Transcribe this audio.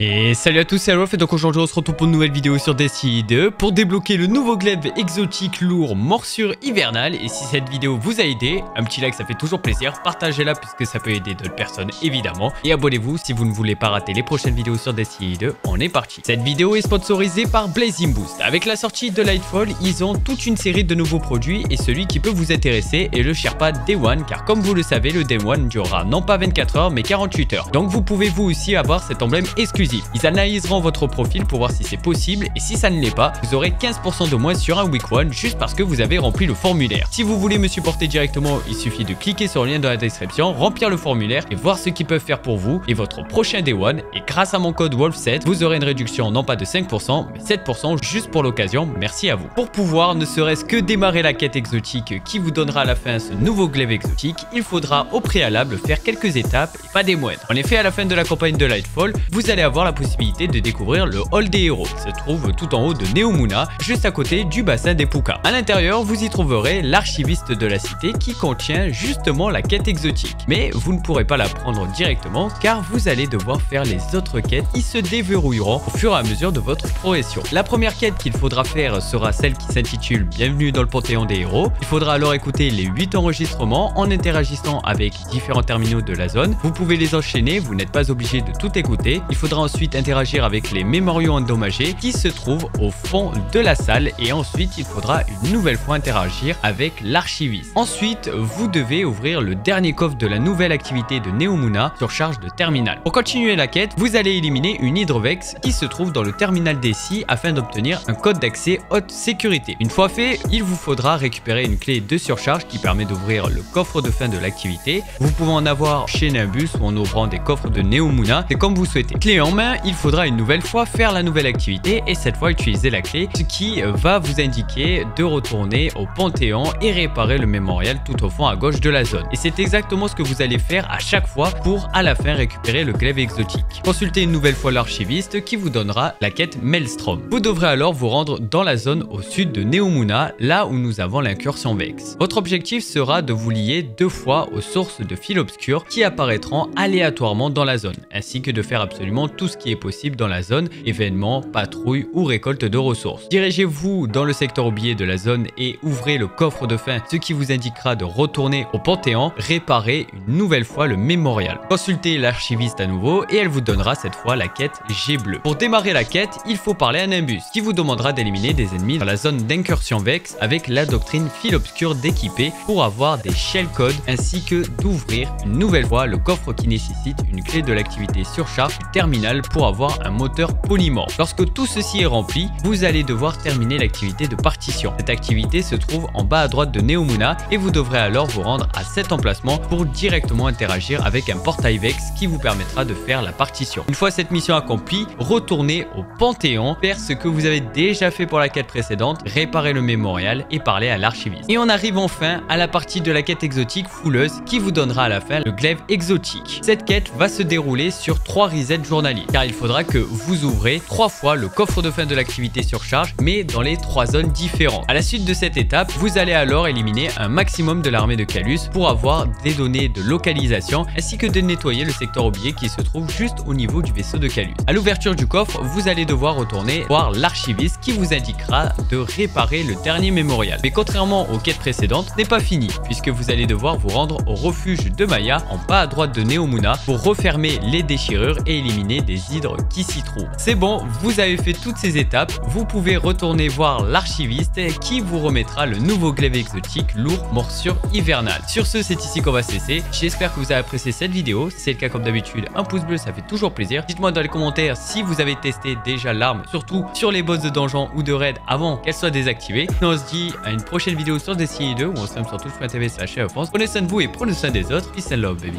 Et salut à tous, c'est Alrof et donc aujourd'hui on se retrouve pour une nouvelle vidéo sur Destiny 2 pour débloquer le nouveau glaive exotique lourd morsure hivernale. Et si cette vidéo vous a aidé, un petit like ça fait toujours plaisir, partagez-la puisque ça peut aider d'autres personnes évidemment. Et abonnez-vous si vous ne voulez pas rater les prochaines vidéos sur Destiny 2, on est parti. Cette vidéo est sponsorisée par Blazing Boost. Avec la sortie de Lightfall, ils ont toute une série de nouveaux produits et celui qui peut vous intéresser est le Sherpa Day One, car comme vous le savez, le Day One durera non pas 24 heures mais 48 heures. Donc vous pouvez vous aussi avoir cet emblème exclusif. Ils analyseront votre profil pour voir si c'est possible et si ça ne l'est pas, vous aurez 15% de moins sur un week one juste parce que vous avez rempli le formulaire. Si vous voulez me supporter directement, il suffit de cliquer sur le lien dans la description, remplir le formulaire et voir ce qu'ils peuvent faire pour vous et votre prochain Day One. Et grâce à mon code WOLF7, vous aurez une réduction non pas de 5% mais 7% juste pour l'occasion. Merci à vous. Pour pouvoir ne serait-ce que démarrer la quête exotique qui vous donnera à la fin ce nouveau glaive exotique, il faudra au préalable faire quelques étapes et pas des moindres. En effet, à la fin de la campagne de Lightfall, vous allez avoir la possibilité de découvrir le Hall des héros qui se trouve tout en haut de Neomuna, juste à côté du bassin des Puka. À l'intérieur, vous y trouverez l'archiviste de la cité qui contient justement la quête exotique. Mais vous ne pourrez pas la prendre directement car vous allez devoir faire les autres quêtes qui se déverrouilleront au fur et à mesure de votre progression. La première quête qu'il faudra faire sera celle qui s'intitule Bienvenue dans le Panthéon des héros. Il faudra alors écouter les 8 enregistrements en interagissant avec différents terminaux de la zone. Vous pouvez les enchaîner, vous n'êtes pas obligé de tout écouter. Il faudra ensuite interagir avec les mémoriaux endommagés qui se trouvent au fond de la salle et ensuite il faudra une nouvelle fois interagir avec l'archiviste. Ensuite, vous devez ouvrir le dernier coffre de la nouvelle activité de Neomuna sur charge de terminal. Pour continuer la quête, vous allez éliminer une Hydrovex qui se trouve dans le terminal d'Essie afin d'obtenir un code d'accès haute sécurité. Une fois fait, il vous faudra récupérer une clé de surcharge qui permet d'ouvrir le coffre de fin de l'activité. Vous pouvez en avoir chez Nimbus ou en ouvrant des coffres de Neomuna, c'est comme vous souhaitez. Clé en main, il faudra une nouvelle fois faire la nouvelle activité et cette fois utiliser la clé, ce qui va vous indiquer de retourner au Panthéon et réparer le mémorial tout au fond à gauche de la zone. Et c'est exactement ce que vous allez faire à chaque fois pour à la fin récupérer le glaive exotique. Consultez une nouvelle fois l'archiviste qui vous donnera la quête Maelstrom. Vous devrez alors vous rendre dans la zone au sud de Neomuna, là où nous avons l'incursion Vex. Votre objectif sera de vous lier 2 fois aux sources de fils obscurs qui apparaîtront aléatoirement dans la zone, ainsi que de faire absolument tout ce qui est possible dans la zone, événements, patrouilles ou récolte de ressources. Dirigez-vous dans le secteur oublié de la zone et ouvrez le coffre de fin, ce qui vous indiquera de retourner au Panthéon, réparer une nouvelle fois le mémorial. Consultez l'archiviste à nouveau et elle vous donnera cette fois la quête G bleu. Pour démarrer la quête, il faut parler à Nimbus qui vous demandera d'éliminer des ennemis dans la zone d'incursion Vex avec la doctrine fil obscur d'équiper pour avoir des shell codes ainsi que d'ouvrir une nouvelle fois le coffre qui nécessite une clé de l'activité surcharge du terminal pour avoir un moteur polymorphe. Lorsque tout ceci est rempli, vous allez devoir terminer l'activité de partition. Cette activité se trouve en bas à droite de Neomuna et vous devrez alors vous rendre à cet emplacement pour directement interagir avec un portail Vex qui vous permettra de faire la partition. Une fois cette mission accomplie, retournez au Panthéon, faire ce que vous avez déjà fait pour la quête précédente, réparer le mémorial et parler à l'archiviste. Et on arrive enfin à la partie de la quête exotique fouleuse qui vous donnera à la fin le glaive exotique. Cette quête va se dérouler sur 3 resets journaliers car il faudra que vous ouvrez 3 fois le coffre de fin de l'activité surcharge mais dans les 3 zones différentes. À la suite de cette étape, vous allez alors éliminer un maximum de l'armée de Calus pour avoir des données de localisation ainsi que de nettoyer le secteur oublié qui se trouve juste au niveau du vaisseau de Calus. À l'ouverture du coffre, vous allez devoir retourner voir l'archiviste qui vous indiquera de réparer le dernier mémorial. Mais contrairement aux quêtes précédentes, ce n'est pas fini puisque vous allez devoir vous rendre au refuge de Maya en bas à droite de Neomuna pour refermer les déchirures et éliminer des hydres qui s'y trouvent. C'est bon, vous avez fait toutes ces étapes, vous pouvez retourner voir l'archiviste qui vous remettra le nouveau glaive exotique lourd morsure hivernale. Sur ce, c'est ici qu'on va cesser. J'espère que vous avez apprécié cette vidéo. Si c'est le cas, comme d'habitude, un pouce bleu, ça fait toujours plaisir. Dites-moi dans les commentaires si vous avez testé déjà l'arme, surtout sur les boss de donjon ou de raid avant qu'elle soit désactivée. Nous on se dit à une prochaine vidéo sur Destiny 2 où on se met sur touche.tv/France. Prenez soin de vous et prenez soin des autres. Peace and love, baby.